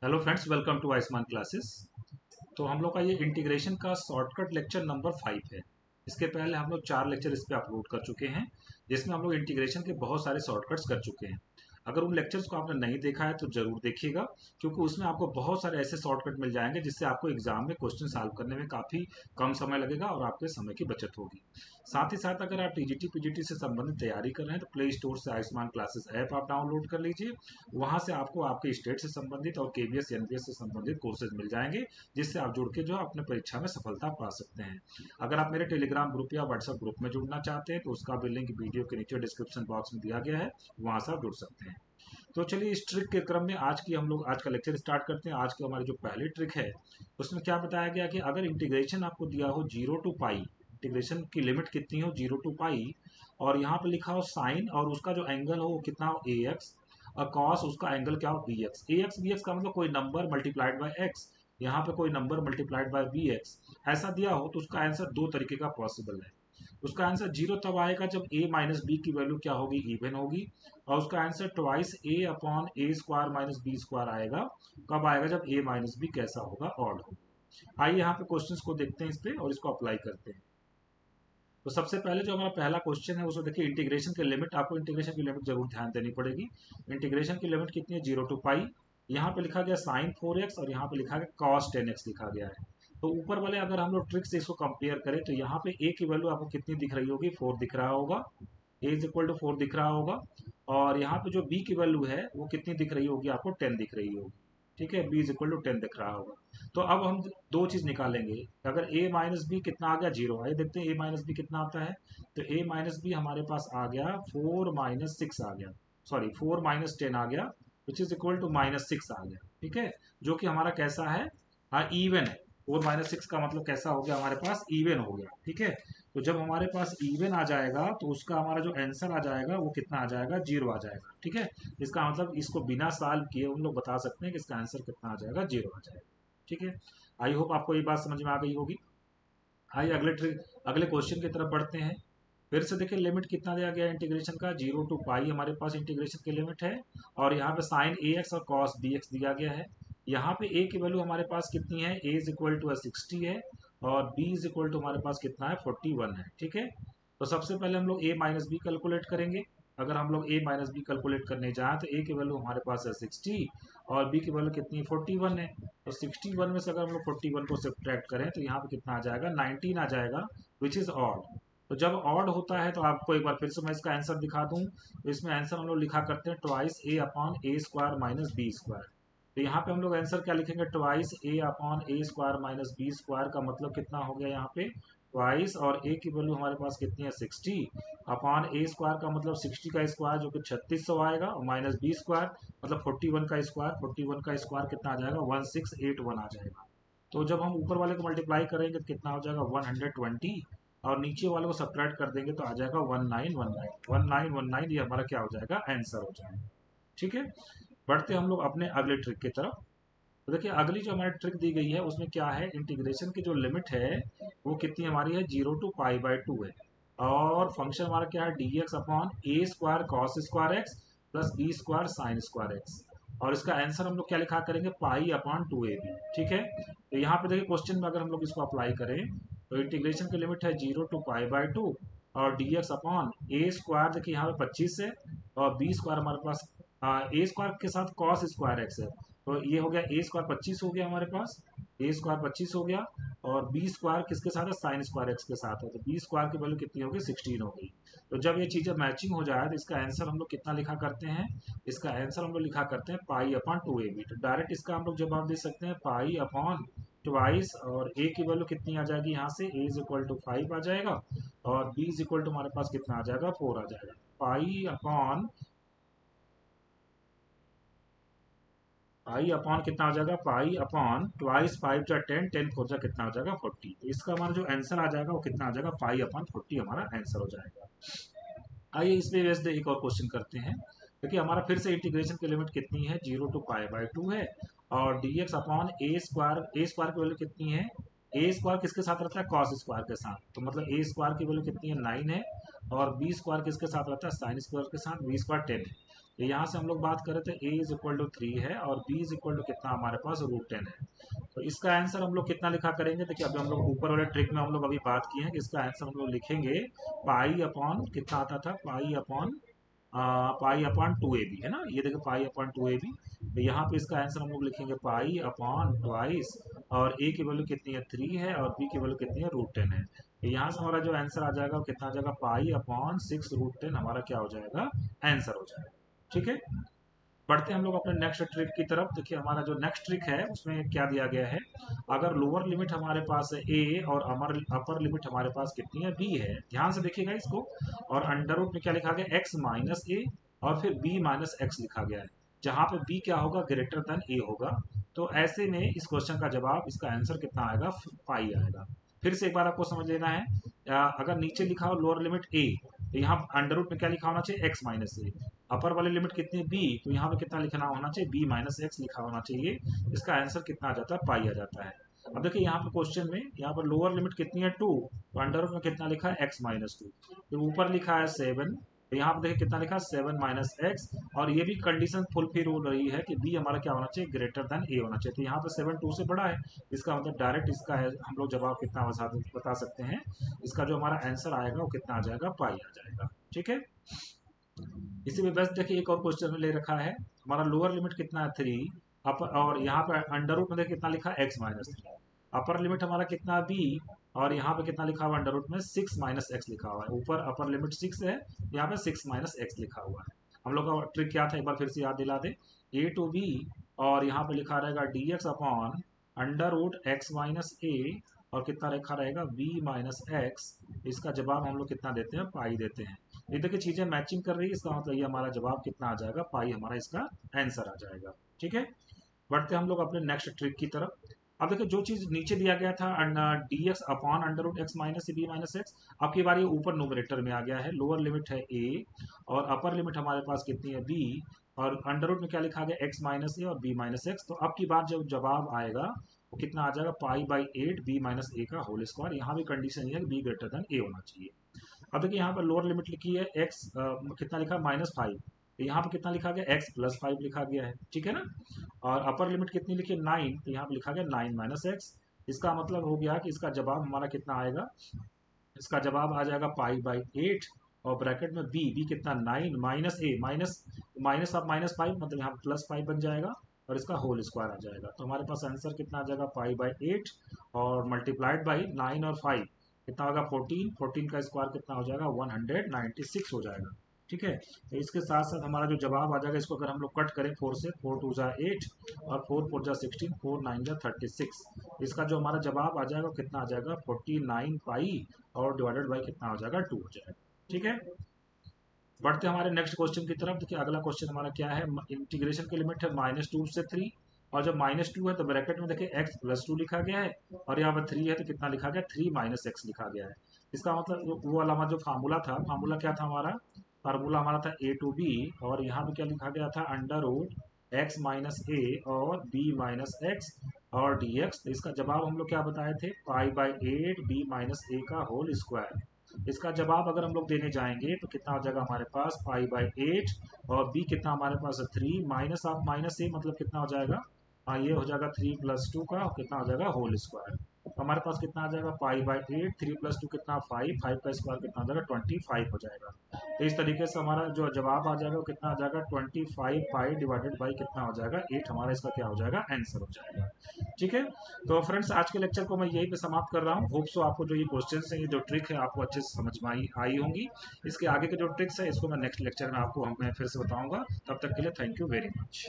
Hello friends, welcome to Ayushman classes. तो हम लोग का ये इंटीग्रेशन का शॉर्टकट लेक्चर नंबर 5 है। इसके पहले हम लोग 4 लेक्चर इस पे अपलोड कर चुके हैं, जिसमें हम लोग इंटीग्रेशन के बहुत सारे शॉर्टकट्स कर चुके हैं। अगर उन लेक्चर्स को आपने नहीं देखा है तो जरूर देखिएगा, क्योंकि उसमें आपको बहुत सारे ऐसे शॉर्टकट मिल जाएंगे जिससे आपको एग्जाम में क्वेश्चन सॉल्व करने में काफ़ी कम समय लगेगा और आपके समय की बचत होगी। साथ ही साथ अगर आप टीजीटी पीजीटी से संबंधित तैयारी कर रहे हैं तो प्ले स्टोर से आयुष्मान क्लासेस ऐप आप डाउनलोड कर लीजिए। वहां से आपको आपके स्टेट से संबंधित और केवीएस एनपीएस से संबंधित कोर्सेज मिल जाएंगे, जिससे आप जुड़ के जो अपने परीक्षा में सफलता पा सकते हैं। अगर आप मेरे टेलीग्राम ग्रुप या व्हाट्सएप ग्रुप में जुड़ना चाहते हैं तो उसका भी लिंक वीडियो के नीचे डिस्क्रिप्शन बॉक्स में दिया गया है, वहां से आप जुड़ सकते हैं। तो चलिए इस ट्रिक के क्रम में हम लोग आज का लेक्चर स्टार्ट करते हैं। आज की हमारी जो पहली ट्रिक है उसमें क्या बताया गया कि अगर इंटीग्रेशन आपको दिया हो 0 to पाई, इंटीग्रेशन की लिमिट कितनी हो 0 to पाई, और यहाँ पे लिखा हो साइन और उसका जो एंगल हो वो कितना हो ए एक्स, और कॉस उसका एंगल क्या हो बी एक्स। ए एक्स बी एक्स का मतलब कोई नंबर मल्टीप्लाइड बाय एक्स, यहाँ पे कोई number multiplied by B X ऐसा दिया हो तो उसका आंसर दो तरीके का पॉसिबल है। उसका आंसर जीरो तब आएगा जब ए माइनस बी की वैल्यू क्या होगी, इवन होगी। और उसका answer twice A upon A square minus B square आएगा। कब आएगा, जब ए माइनस बी कैसा होगा, ऑड होगा। आइए यहाँ पे क्वेश्चंस को देखते हैं इस पे और इसको अप्लाई करते हैं। तो सबसे पहले जो हमारा पहला क्वेश्चन है उसको देखिए, इंटीग्रेशन की लिमिट, आपको इंटीग्रेशन की लिमिट जरूर ध्यान देनी पड़ेगी। इंटीग्रेशन की लिमिट कितनी है 0 to पाई। यहाँ पे लिखा गया साइन 4x और यहाँ पे लिखा गया कॉस 10x लिखा गया है। तो ऊपर वाले अगर हम लोग ट्रिक से इसको कंपेयर करें तो यहाँ पे a की वैल्यू आपको कितनी दिख रही होगी, 4 दिख रहा होगा। a इज इक्वल टू 4 दिख रहा होगा। और यहाँ पे जो b की वैल्यू है वो कितनी दिख रही होगी, आपको 10 दिख रही होगी। ठीक है, b इज इक्वल टू 10 दिख रहा होगा। तो अब हम दो चीज निकालेंगे। अगर a माइनस बी कितना आ गया, जीरो। आइए देखते हैं a माइनस बी कितना आता है। तो a माइनस बी हमारे पास आ गया 4 - 6 आ गया, सॉरी 4 - 10 आ गया, विच इज इक्वल टू -6 आ गया। ठीक है, जो कि हमारा कैसा है, हाँ इवन है। 4 - 6 का मतलब कैसा हो गया, हमारे पास इवन हो गया। ठीक है, तो जब हमारे पास इवन आ जाएगा तो उसका हमारा जो आंसर आ जाएगा वो कितना आ जाएगा, जीरो आ जाएगा। ठीक है, इसका मतलब इसको बिना सॉल्व किए हम लोग बता सकते हैं कि इसका आंसर कितना आ जाएगा, जीरो आ जाएगा। ठीक है, आई होप आपको ये बात समझ में आ गई होगी। आइए अगले क्वेश्चन की तरफ बढ़ते हैं। फिर से देखिए लिमिट कितना दिया गया इंटीग्रेशन का, 0 to पाई हमारे पास इंटीग्रेशन की लिमिट है। और यहाँ पे साइन ए एक्स और कॉस बी एक्स दिया गया है। यहाँ पे ए की वैल्यू हमारे पास कितनी है, ए इज इक्वल टू 60 है, और बी इज इक्वल टू हमारे पास कितना है, 41 है। ठीक है, तो सबसे पहले हम लोग ए माइनस बी कैलकुलेट करेंगे। अगर हम लोग ए माइनस बी कैलकुलेट करने जाएं तो ए की वैल्यू हमारे पास है 60 और बी की वैल्यू कितनी है, 41 है। तो 61 में से अगर हम लोग 41 को सब्ट्रैक्ट करें तो यहाँ पे कितना आ जाएगा, 19 आ जाएगा, विच इज ऑड। तो जब ऑड होता है तो आपको एक बार फिर से मैं इसका आंसर दिखा दूं। तो इसमें आंसर हम लोग लिखा करते हैं twice A upon A square minus B square. तो यहाँ पे हम लोग आंसर क्या लिखेंगे, twice A upon A square minus B square का मतलब कितना हो गया यहाँ पे, ट्वाइस, और ए की वैल्यू हमारे पास कितनी है 60, अपॉन ए स्क्वायर का मतलब 60 का स्क्वायर जो कि 3600 आएगा, और माइनस बी स्क्वायर मतलब 41 का स्क्वायर, 41 का स्क्वायर कितना आ जाएगा, 1681 आ जाएगा। तो जब हम ऊपर वाले को मल्टीप्लाई करेंगे तो कितना हो जाएगा, 120, और नीचे वाले को सब्ट्रैक्ट कर देंगे तो आ जाएगा 1919 ये हमारा क्या हो जाएगा, आंसर हो जाएगा। ठीक है, बढ़ते हम लोग अपने अगले ट्रिक की तरफ। तो देखिए अगली जो हमारी ट्रिक दी गई है उसमें क्या है, इंटीग्रेशन की जो लिमिट है वो कितनी हमारी है, 0 to पाई/2 है। और फंक्शन हमारा क्या है, D X upon A square cos square X plus B square sine square X. और इसका आंसर हम लोग क्या लिखा करेंगे, पाई/2ab। ठीक है, तो यहाँ पे देखिए क्वेश्चन में अगर हम लोग इसको अप्लाई करें तो इंटीग्रेशन की लिमिट है 0 to पाई/2 और D X upon A square, देखिए यहाँ पे 25 है, और बी स्क्वायर हमारे पास ए स्क्वायर के साथ कॉस स्क्वायर एक्स है। तो ये हो गया ए स्क्वायर 25 हो गया हमारे पास, ए स्क्वायर 25 हो गया, और बी स्क्वायर किसके साथ है, साइन स्क्वायर एक्स के साथ है। तो बी स्क्वायर की वैल्यू कितनी होगी, 16 हो गई। तो जब ये चीज़ें मैचिंग हो जाए तो इसका आंसर हम लोग कितना लिखा करते हैं, इसका आंसर हम लोग लिखा करते हैं पाई/2ab। तो डायरेक्ट इसका हम लोग जवाब दे सकते हैं पाई/ट्वाइस, और ए की वैल्यू कितनी आ जाएगी यहाँ से, ए इज इक्वल टू 5 आ जाएगा, और बी इज इक्वल टू हमारे पास कितना आ जाएगा, 4 आ जाएगा। पाई अपॉन कितना हो जाएगा, पाई/, ट्वाइस 5 × 10, 10 4 कितना हो जाएगा, 40। तो इसका हमारा जो आंसर आ जाएगा वो कितना आ जाएगा, पाई/40 हमारा आंसर हो जाएगा। आइए इसमें वैसे एक और क्वेश्चन करते हैं। देखिए हमारा फिर से इंटीग्रेशन की लिमिट कितनी है, 0 to पाई/2 है, और D X upon A square की वैल्यू कितनी है, ए स्क्वायर किसके साथ रहता है, कॉस स्क्वायर के साथ। तो मतलब ए स्क्वायर की वैल्यू कितनी है, 9 है, और बी स्क्वायर किसके साथ रहता है, साइन स्क्वायर के साथ, बी स्क्वायर 10 है। यहाँ से हम लोग बात कर रहे थे a इज इक्वल टू 3 है और b इज इक्वल टू कितना हमारे पास √10 है। तो इसका आंसर हम लोग कितना लिखा करेंगे, देखिए अभी हम लोग ऊपर वाले ट्रिक में हम लोग अभी बात किए हैं कि इसका आंसर हम लोग लिखेंगे पाई अपॉन कितना आता था, पाई अपॉन 2ab है ना, ये देखिए पाई अपॉन 2ab। तो यहाँ पे इसका आंसर हम लोग लिखेंगे पाई अपॉन ट्वाइस, और a की वैल्यू कितनी है 3 है और b की वैल्यू कितनी है √10 है। तो यहाँ से हमारा जो आंसर आ जाएगा वो कितना आ जाएगा, पाई अपॉन 6√10 हमारा क्या हो जाएगा, आंसर हो जाएगा। ठीक है, बढ़ते हैं हम लोग अपने नेक्स्ट ट्रिक की तरफ। देखिए हमारा जो नेक्स्ट ट्रिक है उसमें क्या दिया गया है, अगर लोअर लिमिट हमारे पास है a और अपर लिमिट हमारे पास कितनी है b है, ध्यान से देखिएगा इसको, और अंडर रूट में क्या लिखा गया x माइनस ए और फिर b माइनस एक्स लिखा गया है, जहां पे b क्या होगा, ग्रेटर देन a होगा। तो ऐसे में इस क्वेश्चन का जवाब, इसका आंसर कितना आएगा, पाई आएगा। फिर से एक बार आपको समझ लेना है, अगर नीचे लिखा हो लोअर लिमिट a, तो यहाँ अंडर रूट में क्या लिखा होना चाहिए, x माइनस ए। अपर वाली लिमिट कितनी b, तो यहाँ पे कितना लिखना होना चाहिए, b माइनस एक्स लिखा होना चाहिए। इसका आंसर कितना आ जाता है, पाई आ जाता है। अब देखिए यहाँ पे क्वेश्चन में यहाँ पर लोअर लिमिट कितनी है 2, तो अंडर रूट में कितना लिखा है, x माइनस 2। तो ऊपर लिखा है 7, तो यहाँ पे देखिए कितना लिखा है 7 माइनस एक्स, और ये भी कंडीशन फुलफिल हो रही है कि b हमारा क्या होना चाहिए, ग्रेटर देन a होना चाहिए। तो यहाँ पे 7 2 से बड़ा है, इसका मतलब डायरेक्ट इसका है, हम लोग जवाब कितना बता सकते हैं, इसका जो हमारा आंसर आएगा वो कितना आ जाएगा, पाई आ जाएगा। ठीक है, इसी में बस देखिए एक और क्वेश्चन में ले रखा है, हमारा लोअर लिमिट कितना है 3, अपर, और यहाँ पे अंडर रूट में देखिए कितना लिखा है x माइनस 3। अपर लिमिट हमारा कितना b, और यहाँ पे कितना लिखा हुआ है, अंडर रूट में 6 माइनस एक्स लिखा हुआ है। ऊपर अपर लिमिट 6 है, यहाँ पे 6 माइनस एक्स लिखा हुआ है। हम लोग का ट्रिक क्या था, एक बार फिर से याद दिला दे, a टू b, और यहाँ पे लिखा रहेगा dx upon under root X minus A, और कितना लिखा रहेगा b माइनस एक्स। इसका जवाब हम लोग कितना देते हैं, पाई देते हैं। ये देखिए चीजें मैचिंग कर रही है, इसका मतलब ये हमारा जवाब कितना आ जाएगा, पाई हमारा इसका आंसर आ जाएगा। ठीक है, बढ़ते हम लोग अपने नेक्स्ट ट्रिक की तरफ। अब देखिए जो चीज नीचे दिया गया था D X upon under root X minus B minus X, अब की बार ये ऊपर नोमरेटर में आ गया है। लोअर लिमिट है a और अपर लिमिट हमारे पास कितनी है b, और अंडर रूट में क्या लिखा गया, x माइनस ए और b माइनस एक्स। तो अब की बार जब जवाब आएगा वो कितना आ जाएगा, पाई बाई 8 b माइनस ए का होल स्क्वायर। यहाँ भी कंडीशन ये है कि b ग्रेटर देन a होना चाहिए। अब देखिए यहाँ पर लोअर लिमिट लिखी है x, कितना लिखा है, -5, तो यहाँ पे कितना लिखा गया, x प्लस 5 लिखा गया है। ठीक है ना, और अपर लिमिट कितनी लिखी है 9, तो यहाँ पे लिखा गया 9 माइनस एक्स। इसका मतलब हो गया कि इसका जवाब हमारा कितना आएगा, इसका जवाब आ जाएगा पाई बाई 8, और ब्रैकेट में b कितना 9 minus A, minus minus of -5, मतलब यहाँ +5 बन जाएगा, और इसका होल स्क्वायर आ जाएगा। तो हमारे पास आंसर कितना आ जाएगा, पाई बाई 8 और मल्टीप्लाइड बाई 9 और 5 कितना होगा, 14, 14 का स्क्वायर कितना हो जाएगा, 196 हो जाएगा। ठीक है, तो इसके साथ साथ हमारा जो जवाब आ जाएगा, इसको अगर हम लोग कट करें 4 से, 4 2 जा 8 और 4 4 जा 16, 4 9 जा 36, इसका जो हमारा जवाब आ जाएगा कितना आ जाएगा, 49 पाई, और डिवाइडेड बाई कितना हो जाएगा, 2 हो जाएगा। ठीक है, बढ़ते हमारे नेक्स्ट क्वेश्चन की तरफ। देखिए अगला क्वेश्चन हमारा क्या है, इंटीग्रेशन की लिमिट है -2 से 3, और जब -2 है तो ब्रैकेट में देखिए x प्लस 2 लिखा गया है, और यहाँ पर 3 है तो कितना लिखा गया, 3 माइनस एक्स लिखा गया है। इसका मतलब वो वाला हमारा जो फार्मूला था, फार्मूला क्या था हमारा, फार्मूला हमारा था a टू b, और यहाँ पे क्या लिखा गया था, under root x minus A और b माइनस एक्स और dx। तो इसका जवाब हम लोग क्या बताए थे, पाई बाई 8 b माइनस ए का होल स्क्वायर। इसका जवाब अगर हम लोग देने जाएंगे तो कितना हो जाएगा हमारे पास, पाई बाई 8, और b कितना हमारे पास है 3, माइनस ऑफ माइनस ए मतलब कितना हो जाएगा, ये हो जाएगा 3 प्लस 2 का, कितना हो जाएगा, होल स्क्वायर। तो हमारे पास कितना आ जाएगा, पाई बाई 8, 3 प्लस 2 कितना 5, 5 का स्क्वायर कितना हो जाएगा, 25 हो जाएगा। तो इस तरीके से हमारा जो जवाब आ जाएगा वो कितना आ जाएगा, 25 पाई डिवाइडेड बाई कितना हो जाएगा, 8, हमारा इसका क्या हो जाएगा, आंसर हो जाएगा। ठीक है, तो फ्रेंड्स आज के लेक्चर को मैं यही पे समाप्त कर रहा हूँ। होप सो आपको जो ये क्वेश्चन है, ये जो ट्रिक है, आपको अच्छे से समझ में आई होंगी। इसके आगे के जो ट्रिक्स है इसको मैं नेक्स्ट लेक्चर में आपको मैं फिर से बताऊंगा। तब तक के लिए थैंक यू वेरी मच।